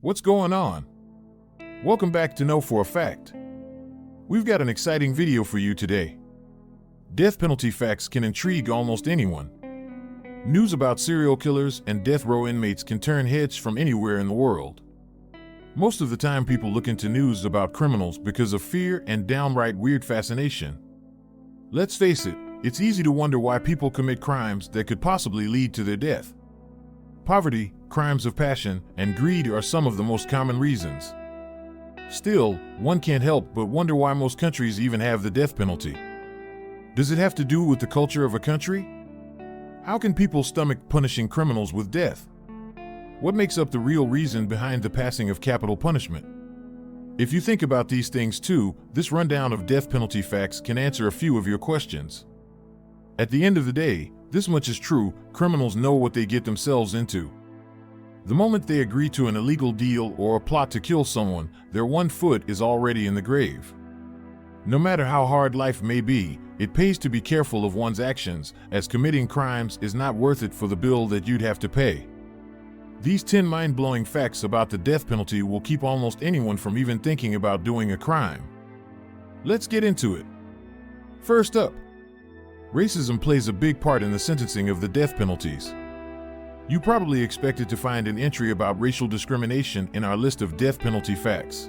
What's going on? Welcome back to Know for a Fact. We've got an exciting video for you today. Death penalty facts can intrigue almost anyone. News about serial killers and death row inmates can turn heads from anywhere in the world. Most of the time people look into news about criminals because of fear and downright weird fascination. Let's face it, it's easy to wonder why people commit crimes that could possibly lead to their death. Poverty, crimes of passion, and greed are some of the most common reasons. Still, one can't help but wonder why most countries even have the death penalty. Does it have to do with the culture of a country? How can people stomach punishing criminals with death? What makes up the real reason behind the passing of capital punishment? If you think about these things too, this rundown of death penalty facts can answer a few of your questions. At the end of the day, this much is true: criminals know what they get themselves into. The moment they agree to an illegal deal or a plot to kill someone, their one foot is already in the grave. No matter how hard life may be, it pays to be careful of one's actions, as committing crimes is not worth it for the bill that you'd have to pay. These 10 mind-blowing facts about the death penalty will keep almost anyone from even thinking about doing a crime. Let's get into it. First up, racism plays a big part in the sentencing of the death penalties. You probably expected to find an entry about racial discrimination in our list of death penalty facts.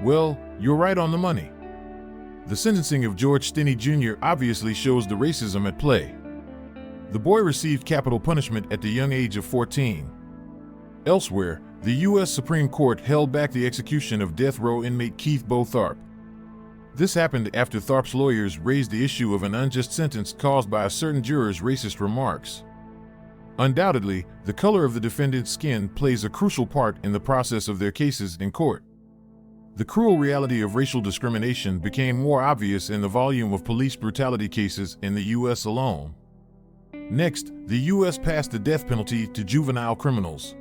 Well, you're right on the money. The sentencing of George Stinney Jr. obviously shows the racism at play. The boy received capital punishment at the young age of 14. Elsewhere, the U.S. Supreme Court held back the execution of death row inmate Keith Bo Tharp. This happened after Tharp's lawyers raised the issue of an unjust sentence caused by a certain juror's racist remarks. Undoubtedly, the color of the defendant's skin plays a crucial part in the process of their cases in court. The cruel reality of racial discrimination became more obvious in the volume of police brutality cases in the U.S. alone. Next, the U.S. passed the death penalty to juvenile criminals.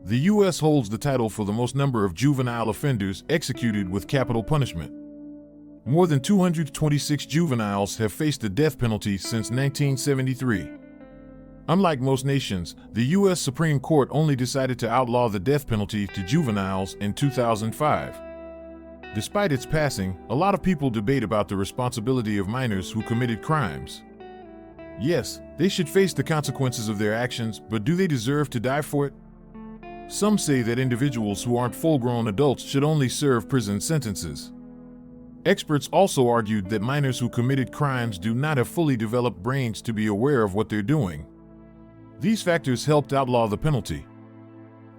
The U.S. holds the title for the most number of juvenile offenders executed with capital punishment. More than 226 juveniles have faced the death penalty since 1973. Unlike most nations, the U.S. Supreme Court only decided to outlaw the death penalty to juveniles in 2005. Despite its passing, a lot of people debate about the responsibility of minors who committed crimes. Yes, they should face the consequences of their actions, but do they deserve to die for it? Some say that individuals who aren't full-grown adults should only serve prison sentences. Experts also argued that minors who committed crimes do not have fully developed brains to be aware of what they're doing. These factors helped outlaw the penalty.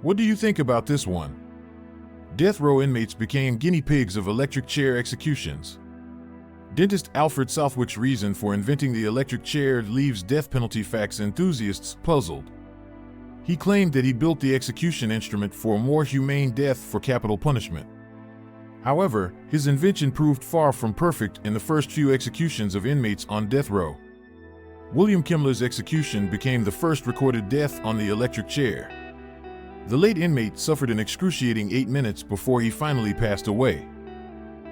What do you think about this one? Death row inmates became guinea pigs of electric chair executions. Dentist Alfred Southwick's reason for inventing the electric chair leaves death penalty facts enthusiasts puzzled. He claimed that he built the execution instrument for a more humane death for capital punishment. However, his invention proved far from perfect in the first few executions of inmates on death row. William Kimler's execution became the first recorded death on the electric chair. The late inmate suffered an excruciating 8 minutes before he finally passed away.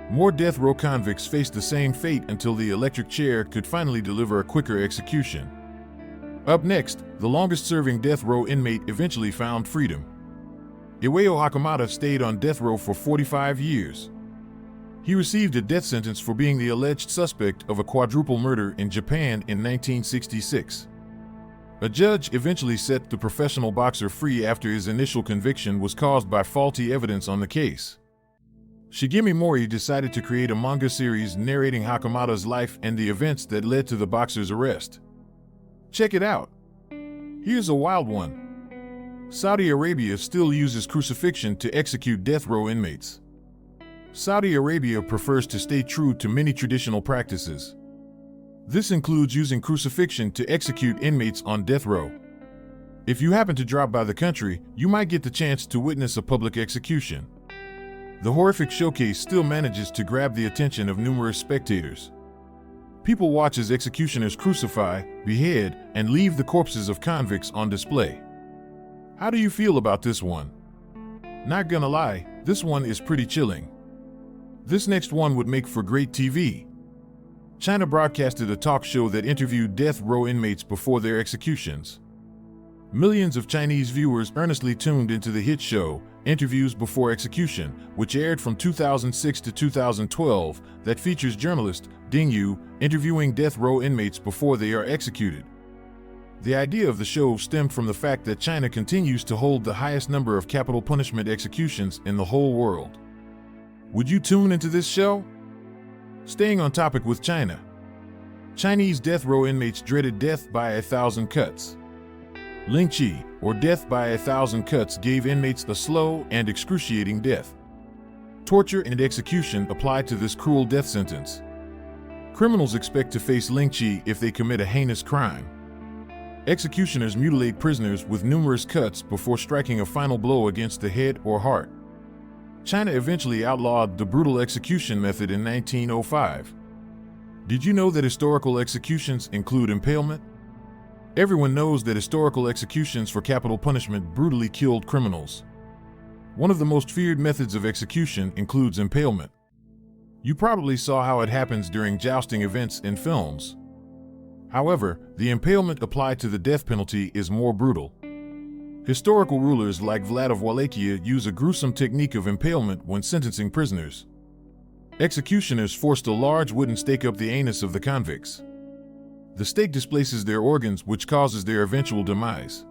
More death row convicts faced the same fate until the electric chair could finally deliver a quicker execution. Up next, the longest-serving death row inmate eventually found freedom. Iwao Hakamata stayed on death row for 45 years. He received a death sentence for being the alleged suspect of a quadruple murder in Japan in 1966. A judge eventually set the professional boxer free after his initial conviction was caused by faulty evidence on the case. Shigemi Mori decided to create a manga series narrating Hakamata's life and the events that led to the boxer's arrest. Check it out. Here's a wild one. Saudi Arabia still uses crucifixion to execute death row inmates. Saudi Arabia prefers to stay true to many traditional practices. This includes using crucifixion to execute inmates on death row. If you happen to drop by the country, you might get the chance to witness a public execution. The horrific showcase still manages to grab the attention of numerous spectators. People watch as executioners crucify, behead, and leave the corpses of convicts on display. How do you feel about this one? Not gonna lie, this one is pretty chilling. This next one would make for great TV. China broadcasted a talk show that interviewed death row inmates before their executions. Millions of Chinese viewers earnestly tuned into the hit show, Interviews Before Execution, which aired from 2006 to 2012, that features journalist Ding Yu interviewing death row inmates before they are executed. The idea of the show stemmed from the fact that China continues to hold the highest number of capital punishment executions in the whole world. Would you tune into this show? Staying on topic with China. Chinese death row inmates dreaded death by 1,000 cuts. Ling Chi, or death by 1,000 cuts, gave inmates a slow and excruciating death. Torture and execution applied to this cruel death sentence. Criminals expect to face Ling Chi if they commit a heinous crime. Executioners mutilate prisoners with numerous cuts before striking a final blow against the head or heart. China eventually outlawed the brutal execution method in 1905. Did you know that historical executions include impalement? Everyone knows that historical executions for capital punishment brutally killed criminals. One of the most feared methods of execution includes impalement. You probably saw how it happens during jousting events in films. However, the impalement applied to the death penalty is more brutal. Historical rulers like Vlad of Wallachia use a gruesome technique of impalement when sentencing prisoners. Executioners forced a large wooden stake up the anus of the convicts. The stake displaces their organs, which causes their eventual demise.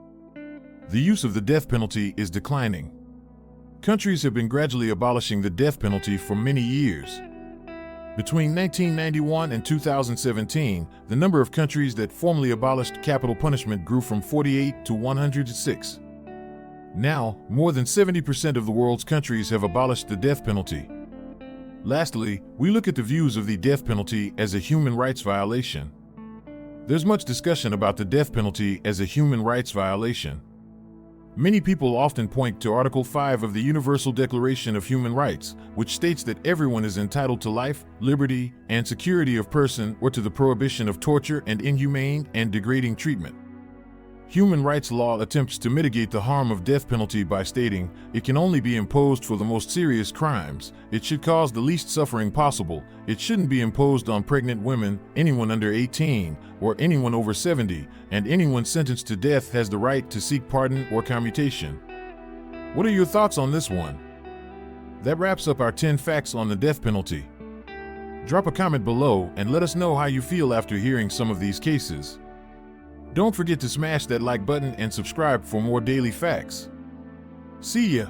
The use of the death penalty is declining. Countries have been gradually abolishing the death penalty for many years. Between 1991 and 2017, the number of countries that formally abolished capital punishment grew from 48 to 106. Now, more than 70% of the world's countries have abolished the death penalty. Lastly, we look at the views of the death penalty as a human rights violation. There's much discussion about the death penalty as a human rights violation. Many people often point to Article 5 of the Universal Declaration of Human Rights, which states that everyone is entitled to life, liberty, and security of person, or to the prohibition of torture and inhumane and degrading treatment. Human rights law attempts to mitigate the harm of death penalty by stating it can only be imposed for the most serious crimes, it should cause the least suffering possible, it shouldn't be imposed on pregnant women, anyone under 18, or anyone over 70, and anyone sentenced to death has the right to seek pardon or commutation. What are your thoughts on this one? That wraps up our 10 facts on the death penalty. Drop a comment below and let us know how you feel after hearing some of these cases. Don't forget to smash that like button and subscribe for more daily facts. See ya!